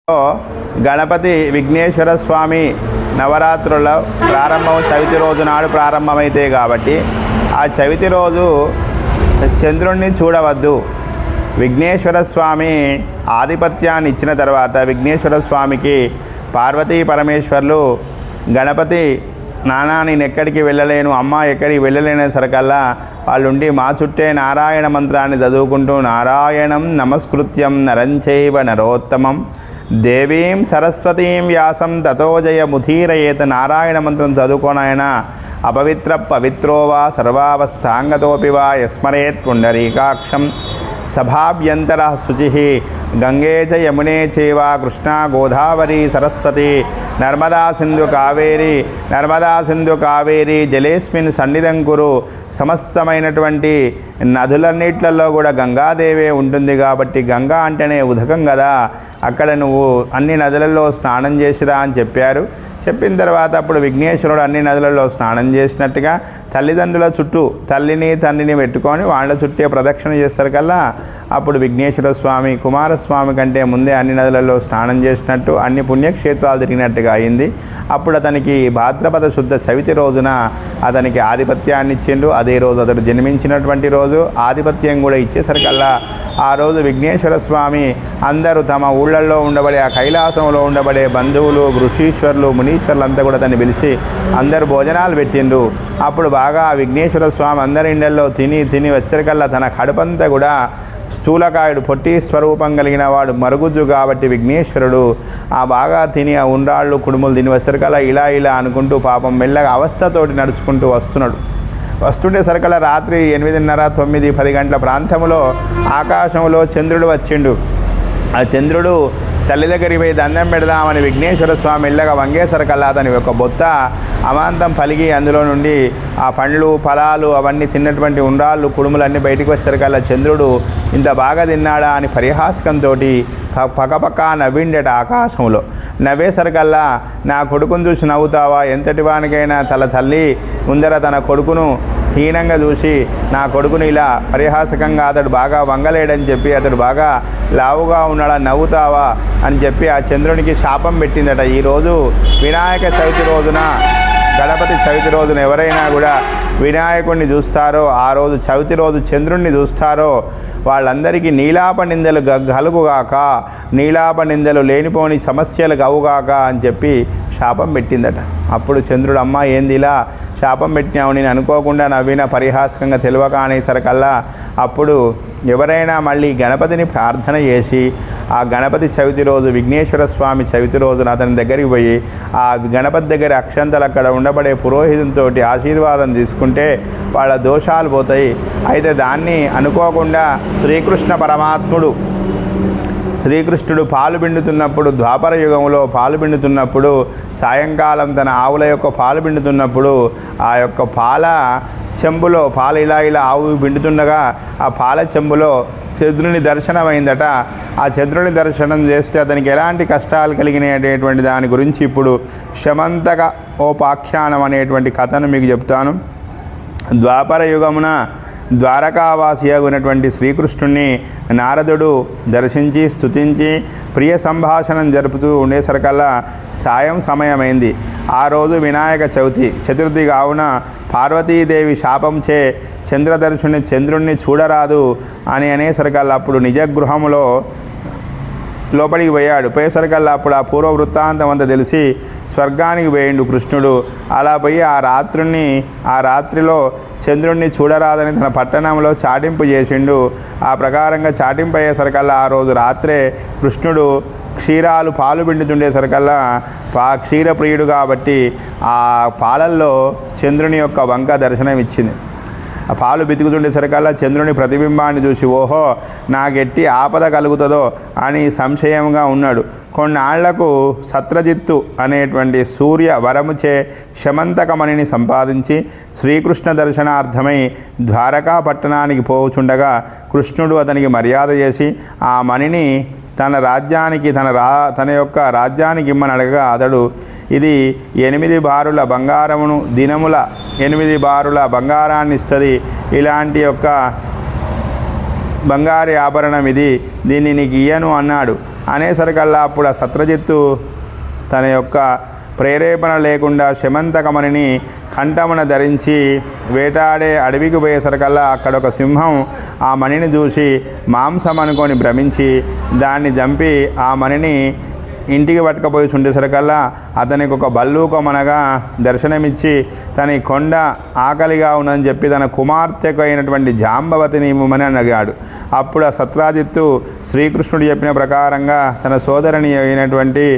గణపతి విఘ్నేశ్వర స్వామి నవరాత్రుల ప్రారంభం చవితి రోజు నాడు ప్రారంభమైతే కాబట్టి ఆ చవితి రోజు చంద్రుణ్ణి చూడవద్దు. విఘ్నేశ్వర స్వామి ఆధిపత్యాన్ని ఇచ్చిన తర్వాత విఘ్నేశ్వర స్వామికి పార్వతీ పరమేశ్వర్లు గణపతి నానా నేను ఎక్కడికి వెళ్ళలేను, అమ్మ ఎక్కడికి వెళ్ళలేని సరికల్లా వాళ్ళుండి మా చుట్టే నారాయణ మంత్రాన్ని చదువుకుంటూ నారాయణం నమస్కృత్యం నరంచైవ నరోత్తమం దేవీం సరస్వతీం వ్యాసం తతో జయముధీరయేత్ నారాయణ మంత్రం చదువుకోనాయన అపవిత్ర పవిత్రోవా సర్వావస్థాంగతోపి వా యస్మరేత్ పుండరీకాక్షం సభాభ్యంతర శుచి గంగే చ యమునే చైవ కృష్ణా గోదావరి సరస్వతి నర్మదా సింధు కావేరి జలేస్మిన్ సన్నిధం కురు. సమస్తమైనటువంటి నదులన్నిట్లలో కూడా గంగాదేవే ఉంటుంది కాబట్టి గంగా అంటేనే ఉదకం కదా, అక్కడ నువ్వు అన్ని నదులలో స్నానం చేసిరా అని చెప్పారు. చెప్పిన తర్వాత అప్పుడు విఘ్నేశ్వరుడు అన్ని నదులలో స్నానం చేసినట్టుగా తల్లిదండ్రుల చుట్టూ తల్లిని తండ్రిని పెట్టుకొని వాళ్ళ చుట్టే ప్రదక్షిణ చేస్తారు కల్లా అప్పుడు విఘ్నేశ్వర స్వామి కుమారస్వామి కంటే ముందే అన్ని నదులలో స్నానం చేసినట్టు అన్ని పుణ్యక్షేత్రాలు తిరిగినట్టుగా అయింది. అప్పుడు అతనికి భాద్రపద శుద్ధ చవితి రోజున అతనికి ఆధిపత్యాన్ని ఇచ్చిండు. అదే రోజు అతడు జన్మించినటువంటి రోజు ఆధిపత్యం కూడా ఇచ్చేసరికల్లా ఆ రోజు విఘ్నేశ్వర స్వామి అందరూ తమ ఊళ్ళల్లో ఉండబడే ఆ కైలాసంలో ఉండబడే బంధువులు ఋషీశ్వరులు మునీశ్వరులు అంతా కూడా తను పిలిచి అందరూ భోజనాలు పెట్టిండు. అప్పుడు బాగా విఘ్నేశ్వర స్వామి అందరి ఇండ్లలో తిని వచ్చేసరికల్లా తన కడుపంతా కూడా స్థూలకాయుడు పొట్టి స్వరూపం కలిగిన వాడు మరుగుజ్జు కాబట్టి విఘ్నేశ్వరుడు ఆ బాగా తిని ఆ ఉండ్రాళ్ళు కుడుములు తిని వచ్చేసరికల్లా ఇలా అనుకుంటూ పాపం మెల్లగా అవస్థతోటి నడుచుకుంటూ వస్తుంటే సరికల్లా రాత్రి 8:30, 9, 10 గంటల ప్రాంతంలో ఆకాశంలో చంద్రుడు వచ్చిండు. ఆ చంద్రుడు తల్లి దగ్గరికి పోయి దండం పెడదామని విఘ్నేశ్వర స్వామి మెల్లగా వంగేసరికల్లా అతని ఒక బొత్త అమాంతం పలిగి అందులో నుండి ఆ పండ్లు ఫలాలు అవన్నీ తిన్నటువంటి ఉండ్రాళ్ళు కుడుములన్నీ బయటికి వచ్చేసరికల్లా చంద్రుడు ఇంత బాగా తిన్నాడా అని పరిహాసకంతో పక్కపక్క నవ్విండట ఆకాశంలో. నవ్వేసరికల్లా నా కొడుకును చూసి నవ్వుతావా, ఎంతటి వానికైనా తల్లి ముందర తన కొడుకును హీనంగా చూసి నా కొడుకుని ఇలా పరిహాసకంగా అతడు బాగా వంగలేడని చెప్పి అతడు బాగా లావుగా ఉన్నాడని నవ్వుతావా అని చెప్పి ఆ చంద్రునికి శాపం పెట్టిందట. ఈరోజు వినాయక చవితి రోజున గణపతి చవితి రోజున ఎవరైనా కూడా వినాయకుడిని చూస్తారో ఆ రోజు చవితి రోజు చంద్రుణ్ణి చూస్తారో వాళ్ళందరికీ నీలాప నిందలు కలుగుగాక, నీలాప నిందలు లేనిపోని సమస్యలు కవుగాక అని చెప్పి శాపం పెట్టిందట. అప్పుడు చంద్రుడు అమ్మ ఏంది ఇలా శాపం పెట్టినావు, నేను అనుకోకుండా నవ్విన పరిహాసకంగా తెలియక అనేసరికల్లా అప్పుడు ఎవరైనా మళ్ళీ గణపతిని ప్రార్థన చేసి ఆ గణపతి చవితి రోజు విఘ్నేశ్వర స్వామి చవితి రోజున అతని దగ్గరికి పోయి ఆ గణపతి దగ్గర అక్షంతలు అక్కడ ఉండబడే పురోహితునితో ఆశీర్వాదం తీసుకుంటే వాళ్ళ దోషాలు పోతాయి. అయితే దాన్ని అనుకోకుండా శ్రీకృష్ణుడు పాలు పిండుతున్నప్పుడు ద్వాపర యుగంలో పాలు పిండుతున్నప్పుడు సాయంకాలం తన ఆవుల యొక్క పాలు పిండుతున్నప్పుడు ఆ యొక్క పాల చెంబులో పాలు ఇలా ఆవు పిండుతుండగా ఆ పాల చెంబులో చంద్రుని దర్శనమైందట. ఆ చంద్రుని దర్శనం చేస్తే అతనికి ఎలాంటి కష్టాలు కలిగినటువంటి దాని గురించి ఇప్పుడు శమంతక ఓపాఖ్యానం అనేటువంటి కథను మీకు చెప్తాను. ద్వాపర యుగమున ద్వారకావాసియగునటువంటి శ్రీకృష్ణుణ్ణి నారదుడు దర్శించి స్తుతించి ప్రియ సంభాషణం జరుపుతూ ఉండేసరికల్లా సాయం సమయమైంది. ఆ రోజు వినాయక చతుర్థి కావున పార్వతీదేవి శాపంచే చంద్రుణ్ణి చూడరాదు అని అనేసరికల్లా అప్పుడు నిజగృహంలో లోపలికి పోయేసరికల్లా అప్పుడు ఆ పూర్వ వృత్తాంతం అంతా తెలిసి స్వర్గానికి పోయిండు కృష్ణుడు. అలా పోయి ఆ రాత్రిలో చంద్రుణ్ణి చూడరాదని తన పట్టణంలో చాటింపు చేసిండు. ఆ ప్రకారంగా చాటింపు అయ్యేసరికల్లా ఆ రోజు రాత్రే కృష్ణుడు క్షీరాలు పాలు పిండుతుండేసరికల్లా క్షీరప్రియుడు కాబట్టి ఆ పాలల్లో చంద్రుని యొక్క వంక దర్శనం ఇచ్చింది. ఆ పాలు బితుకుతుండేసరికల్లా చంద్రుని ప్రతిబింబాన్ని చూసి ఓహో నాకెట్టి ఆపద కలుగుతుందో అని సంశయంగా ఉన్నాడు. కొన్నాళ్లకు సత్రజిత్తు అనేటువంటి సూర్య వరముచే శమంతకమణిని సంపాదించి శ్రీకృష్ణ దర్శనార్థమై ద్వారకా పట్టణానికి పోచుండగా కృష్ణుడు అతనికి మర్యాద చేసి ఆ మణిని తన యొక్క రాజ్యానికి ఇమ్మని అడగగా అతడు ఇది 8 బారుల బంగారమును దినముల 8 బారుల బంగారాన్ని ఇస్తుంది, ఇలాంటి యొక్క బంగారు ఆభరణం ఇది, దీన్ని నీకు ఇయ్యను అన్నాడు. అనేసరికల్లా అప్పుడు ఆ సత్రజిత్తు తన యొక్క ప్రేరేపణ లేకుండా శమంతకమణిని కంఠమున ధరించి వేటాడే అడవికి పోయేసరికల్లా అక్కడ ఒక సింహం ఆ మణిని చూసి మాంసం అనుకొని భ్రమించి దాన్ని చంపి ఆ మణిని ఇంటికి పట్టుకపోయి ఉండేసరికల్లా అతనికి ఒక బల్లూకమనగా దర్శనమిచ్చి తన కొండ ఆకలిగా ఉందని చెప్పి తన కుమార్తెకు అయినటువంటి జాంబవతిని ఇవ్వమని అడిగాడు. అప్పుడు ఆ సత్రాజిత్తు శ్రీకృష్ణుడు చెప్పిన ప్రకారంగా తన సోదరిని అయినటువంటి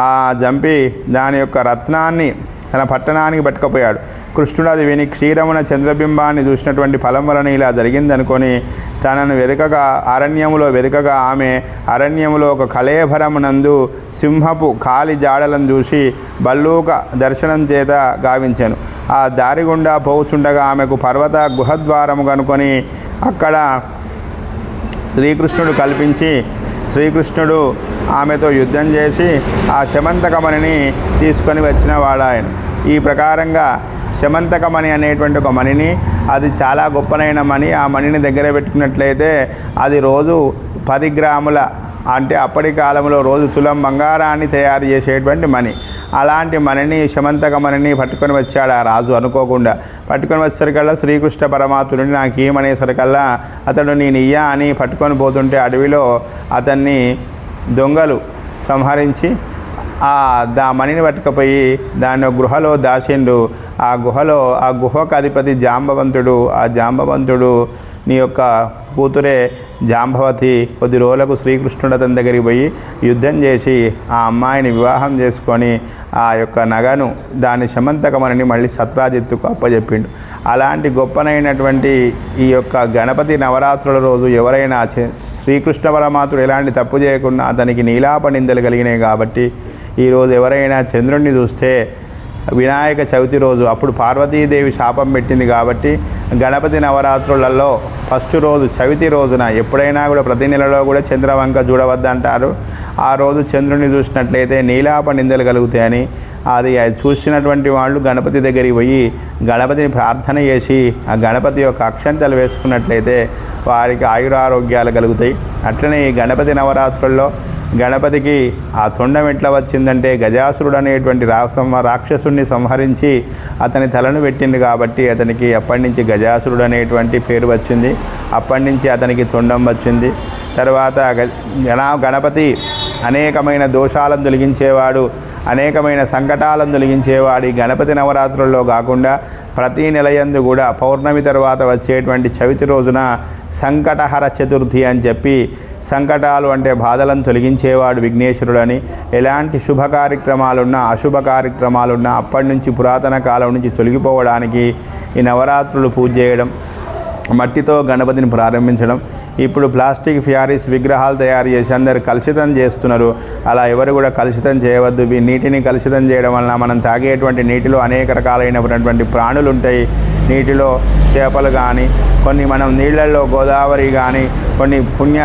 ఆ చంపి దాని యొక్క రత్నాన్ని తన పట్టణానికి పట్టుకపోయాడు. కృష్ణుడు అది విని క్షీరమున చంద్రబింబాన్ని చూసినటువంటి ఫలం వలన ఇలా జరిగిందనుకొని తనను వెదకగా వెదకగా ఆమె అరణ్యములో ఒక కళేభరమునందు సింహపు కాలి జాడలను చూసి బల్లూక దర్శనం చేత గావించాను. ఆ దారి గుండా పోవుచుండగా ఆమెకు పర్వత గుహద్వారము కనుకొని అక్కడ శ్రీకృష్ణుడు కల్పించి శ్రీకృష్ణుడు ఆమెతో యుద్ధం చేసి ఆ శమంతకమణిని తీసుకొని వచ్చిన వాడాయన. ఈ ప్రకారంగా శమంతకమణి అనేటువంటి ఒక మణిని, అది చాలా గొప్పనైన మణి. ఆ మణిని దగ్గర పెట్టుకున్నట్లయితే అది రోజు 10 గ్రాముల అంటే అప్పటి కాలంలో రోజు తులం బంగారాన్ని తయారు చేసేటువంటి మణి. అలాంటి మణిని శమంతకమణిని పట్టుకొని వచ్చాడు ఆ రాజు అనుకోకుండా. పట్టుకొని వచ్చేసరికల్లా శ్రీకృష్ణ పరమాత్ముడిని నాకు ఏమనేసరికల్లా అతడు నేను ఇయ్యా అని పట్టుకొని పోతుంటే అడవిలో అతన్ని దొంగలు సంహరించి ఆ మణిని పట్టుకపోయి దాన్ని గృహలో దాచిండు. ఆ గుహకు అధిపతి జాంబవంతుడు. ఆ జాంబవంతుడు నీ యొక్క కూతురే జాంబవతి కొద్ది రోజులకు శ్రీకృష్ణుడు అతని దగ్గరికి పోయి యుద్ధం చేసి ఆ అమ్మాయిని వివాహం చేసుకొని ఆ యొక్క నగను దాని శమంతకమణిని మళ్ళీ సత్రాజిత్తుకు అప్పచెప్పిండు. అలాంటి గొప్పనైనటువంటి ఈ యొక్క గణపతి నవరాత్రుల రోజు ఎవరైనా శ్రీకృష్ణ పరమాత్ముడు ఎలాంటి తప్పు చేయకుండా అతనికి నీలాప నిందలు కలిగినాయి కాబట్టి ఈరోజు ఎవరైనా చంద్రుణ్ణి చూస్తే వినాయక చవితి రోజు అప్పుడు పార్వతీదేవి శాపం పెట్టింది కాబట్టి గణపతి నవరాత్రులలో ఫస్ట్ రోజు చవితి రోజున ఎప్పుడైనా కూడా ప్రతి నెలలో కూడా చంద్రవంక చూడవద్దంటారు. ఆ రోజు చంద్రుడిని చూసినట్లయితే నీలాప నిందలు కలుగుతాయని అది చూసినటువంటి వాళ్ళు గణపతి దగ్గరికి పోయి గణపతిని ప్రార్థన చేసి ఆ గణపతి యొక్క అక్షంతలు వేసుకున్నట్లయితే వారికి ఆయురారోగ్యాలు కలుగుతాయి. అట్లనే ఈ గణపతి నవరాత్రుల్లో గణపతికి ఆ తొండం ఎట్లా వచ్చిందంటే గజాసురుడు అనేటువంటి రాక్షసుడిని సంహరించి అతని తలను పెట్టింది కాబట్టి అతనికి అప్పటి నుంచి గజాసురుడు అనేటువంటి పేరు వచ్చింది. అప్పటి నుంచి అతనికి తొండం వచ్చింది. తర్వాత గణపతి అనేకమైన దోషాలను తొలగించేవాడు, అనేకమైన సంకటాలను తొలగించేవాడు. ఈ గణపతి నవరాత్రుల్లో కాకుండా ప్రతి నెలయందు కూడా పౌర్ణమి తర్వాత వచ్చేటువంటి చవితి రోజున సంకటహర చతుర్థి అని చెప్పి, సంకటాలు అంటే బాధలను తొలగించేవాడు విఘ్నేశ్వరుడని. ఎలాంటి శుభ కార్యక్రమాలున్నా అశుభ కార్యక్రమాలున్నా అప్పటి నుంచి పురాతన కాలం నుంచి తొలగిపోవడానికి ఈ నవరాత్రులు పూజ చేయడం, మట్టితో గణపతిని ప్రారంభించడం. ఇప్పుడు ప్లాస్టిక్ ఫ్యారీస్ విగ్రహాలు తయారు చేసి అందరు కలుషితం చేస్తున్నారు. అలా ఎవరు కూడా కలుషితం చేయవద్దు. నీటిని కలుషితం చేయడం వలన మనం తాగేటువంటి నీటిలో అనేక రకాలైనటువంటి ప్రాణులు ఉంటాయి. నీటిలో చేపలు కానీ, కొన్ని మనం నీళ్ళల్లో గోదావరి కానీ, కొన్ని పుణ్య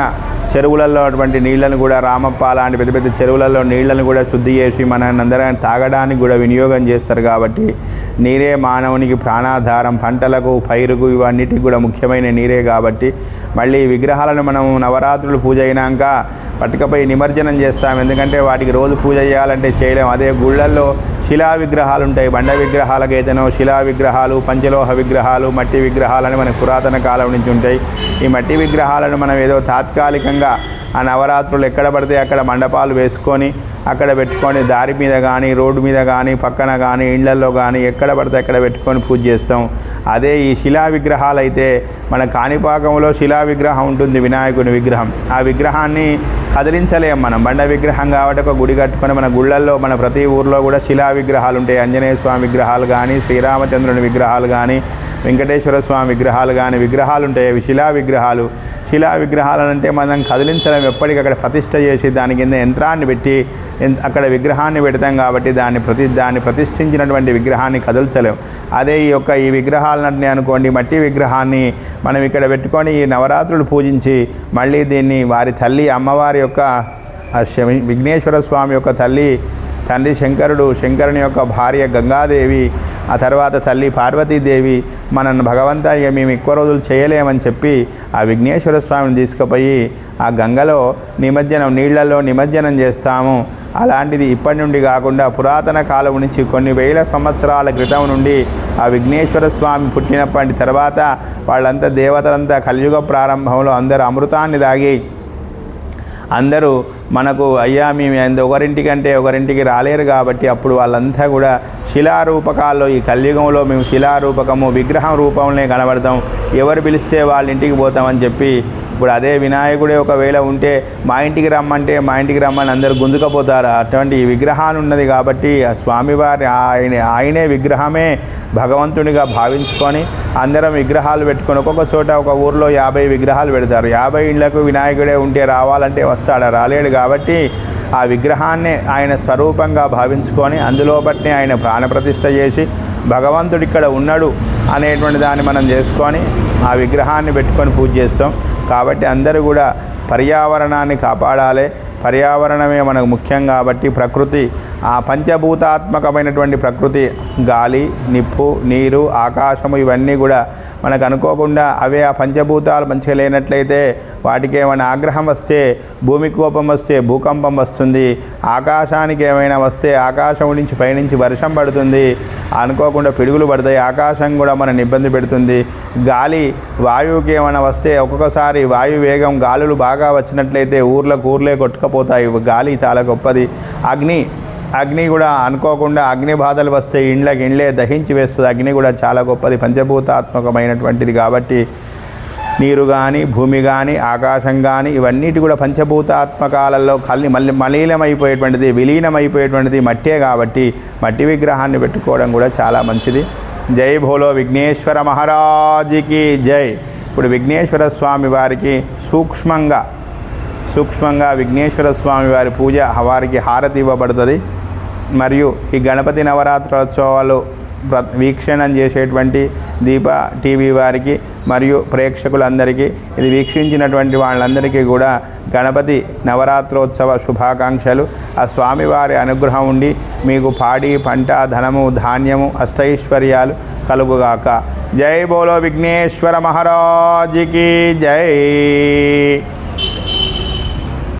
చెరువులలో అటువంటి నీళ్లను కూడా రామప్ప లాంటి పెద్ద పెద్ద చెరువులలో నీళ్లను కూడా శుద్ధి చేసి మనందరం తాగడానికి కూడా వినియోగం చేస్తారు. కాబట్టి నీరే మానవునికి ప్రాణాధారం, పంటలకు పైరుకు ఇవన్నిటికి కూడా ముఖ్యమైన నీరే. కాబట్టి మళ్ళీ విగ్రహాలను మనం నవరాత్రులు పూజ అయినాక పట్టుకపోయి నిమజ్జనం చేస్తాం. ఎందుకంటే వాటికి రోజు పూజ చేయాలంటే చేయలేం. అదే గుళ్ళల్లో శిలా విగ్రహాలు ఉంటాయి. బండ విగ్రహాలకైతేనో శిలా విగ్రహాలు, పంచలోహ విగ్రహాలు, మట్టి విగ్రహాలని మనకు పురాతన కాలం నుంచి ఉంటాయి. ఈ మట్టి విగ్రహాలను మనం ఏదో తాత్కాలికంగా ఆ నవరాత్రులు ఎక్కడ పడితే అక్కడ మండపాలు వేసుకొని అక్కడ పెట్టుకొని దారి మీద కానీ, రోడ్డు మీద కానీ, పక్కన కానీ, ఇళ్లల్లో కానీ ఎక్కడ పడితే అక్కడ పెట్టుకొని పూజ చేస్తాం. అదే ఈ శిలా విగ్రహాలు అయితే మన కాణిపాకంలో శిలా విగ్రహం ఉంటుంది, వినాయకుని విగ్రహం. ఆ విగ్రహాన్ని కదిలించలేం మనం. బండ విగ్రహం కాబట్టి ఒక గుడి కట్టుకొని మన గుళ్ళల్లో మన ప్రతి ఊర్లో కూడా శిలా విగ్రహాలు ఉంటాయి. ఆంజనేయ స్వామి విగ్రహాలు కానీ, శ్రీరామచంద్రుని విగ్రహాలు కానీ, వెంకటేశ్వర స్వామి విగ్రహాలు కానీ విగ్రహాలు ఉంటాయి. అవి శిలా విగ్రహాలు. శిలా విగ్రహాలు అంటే మనం కదిలించడం, ఎప్పటికక్కడ ప్రతిష్ఠ చేసి దాని కింద యంత్రాన్ని పెట్టి అక్కడ విగ్రహాన్ని పెడతాం కాబట్టి దాన్ని ప్రతిష్ఠించినటువంటి విగ్రహాన్ని కదల్చలేం. అదే ఈ విగ్రహాలన్నీ అనుకోండి, మట్టి విగ్రహాన్ని మనం ఇక్కడ పెట్టుకొని ఈ నవరాత్రులు పూజించి మళ్ళీ దీన్ని వారి తల్లి అమ్మవారి యొక్క విఘ్నేశ్వర స్వామి యొక్క తండ్రి శంకరుని యొక్క భార్య గంగాదేవి ఆ తర్వాత తల్లి పార్వతీదేవి మనల్ని భగవంతా ఇక మేము ఎక్కువ రోజులు చేయలేమని చెప్పి ఆ విఘ్నేశ్వర స్వామిని తీసుకుపోయి ఆ గంగలో నిమజ్జనం, నీళ్లలో నిమజ్జనం చేస్తాము. అలాంటిది ఇప్పటి నుండి కాకుండా పురాతన కాలం నుంచి కొన్ని వేల సంవత్సరాల క్రితం నుండి ఆ విఘ్నేశ్వర స్వామి పుట్టినప్పటి తర్వాత వాళ్ళంతా దేవతలంతా కలియుగ ప్రారంభంలో అందరూ అమృతాన్ని తాగి అందరూ మనకు అయ్యా మేము ఒకరింటికంటే ఒకరింటికి రాలేరు కాబట్టి అప్పుడు వాళ్ళంతా కూడా శిలారూపకాల్లో ఈ కలియుగంలో మేము శిలారూపకము విగ్రహం రూపంలోనే కనబడతాం, ఎవరు పిలిస్తే వాళ్ళ ఇంటికి పోతామని చెప్పి ఇప్పుడు అదే వినాయకుడే ఒకవేళ ఉంటే మా ఇంటికి రమ్మంటే మా ఇంటికి రమ్మని అందరూ గుంజుకపోతారు. అటువంటి విగ్రహాలు ఉన్నది కాబట్టి ఆ స్వామివారి ఆయనే విగ్రహమే భగవంతునిగా భావించుకొని అందరం విగ్రహాలు పెట్టుకొని ఒక్కొక్క చోట ఒక ఊర్లో 50 విగ్రహాలు పెడతారు. 50 ఇళ్లకు వినాయకుడే ఉంటే రావాలంటే వస్తాడా, రాలేడు కాబట్టి ఆ విగ్రహాన్ని ఆయన స్వరూపంగా భావించుకొని అందులో బట్టి ఆయన ప్రాణప్రతిష్ఠ చేసి భగవంతుడు ఇక్కడ ఉన్నాడు అనేటువంటి దాన్ని మనం చేసుకొని ఆ విగ్రహాన్ని పెట్టుకొని పూజ చేస్తాం. కాబట్టి అందరూ కూడా పర్యావరణాన్ని కాపాడాలి. పర్యావరణమే మనకు ముఖ్యం కాబట్టి ప్రకృతి, ఆ పంచభూతాత్మకమైనటువంటి ప్రకృతి, గాలి, నిప్పు, నీరు, ఆకాశము ఇవన్నీ కూడా మనకు అనుకోకుండా అవే ఆ పంచభూతాలు మంచిగా లేనట్లయితే వాటికి ఏమైనా ఆగ్రహం వస్తే భూమి కోపం వస్తే భూకంపం వస్తుంది, ఆకాశానికి ఏమైనా వస్తే ఆకాశం నుంచి పైనుంచి వర్షం పడుతుంది, అనుకోకుండా పిడుగులు పడతాయి, ఆకాశం కూడా మనని ఇబ్బంది పెడుతుంది. గాలి, వాయువుకి ఏమైనా వస్తే ఒక్కొక్కసారి వాయు వేగం గాలులు బాగా వచ్చినట్లయితే ఊర్లే కొట్టుకపోతాయి. గాలి చాలా గొప్పది. అగ్ని కూడా అనుకోకుండా అగ్ని బాధలు వస్తే ఇండ్లే దహించి వేస్తుంది. అగ్ని కూడా చాలా గొప్పది, పంచభూతాత్మకమైనటువంటిది. కాబట్టి నీరు కానీ భూమి కానీ ఆకాశం కానీ ఇవన్నిటి కూడా పంచభూతాత్మకాలలో మలీనమైపోయేటువంటిది, విలీనమైపోయేటువంటిది మట్టే కాబట్టి మట్టి విగ్రహాన్ని పెట్టుకోవడం కూడా చాలా మంచిది. జై భోలో విఘ్నేశ్వర మహారాజుకి జై. ఇప్పుడు విఘ్నేశ్వర స్వామి వారికి సూక్ష్మంగా విఘ్నేశ్వర స్వామి వారి పూజ వారికి హారతి ఇవ్వబడుతుంది. మరియు ఈ గణపతి నవరాత్రోత్సవాలు వీక్షణం చేసేటువంటి దీప టీవీ వారికి మరియు ప్రేక్షకులందరికీ, ఇది వీక్షించినటువంటి వాళ్ళందరికీ కూడా గణపతి నవరాత్రోత్సవ శుభాకాంక్షలు. ఆ స్వామివారి అనుగ్రహం ఉండి మీకు పాడి పంట ధనము ధాన్యము అష్టైశ్వర్యాలు కలుగుగాక. జై బోలో విఘ్నేశ్వర మహారాజుకి జై.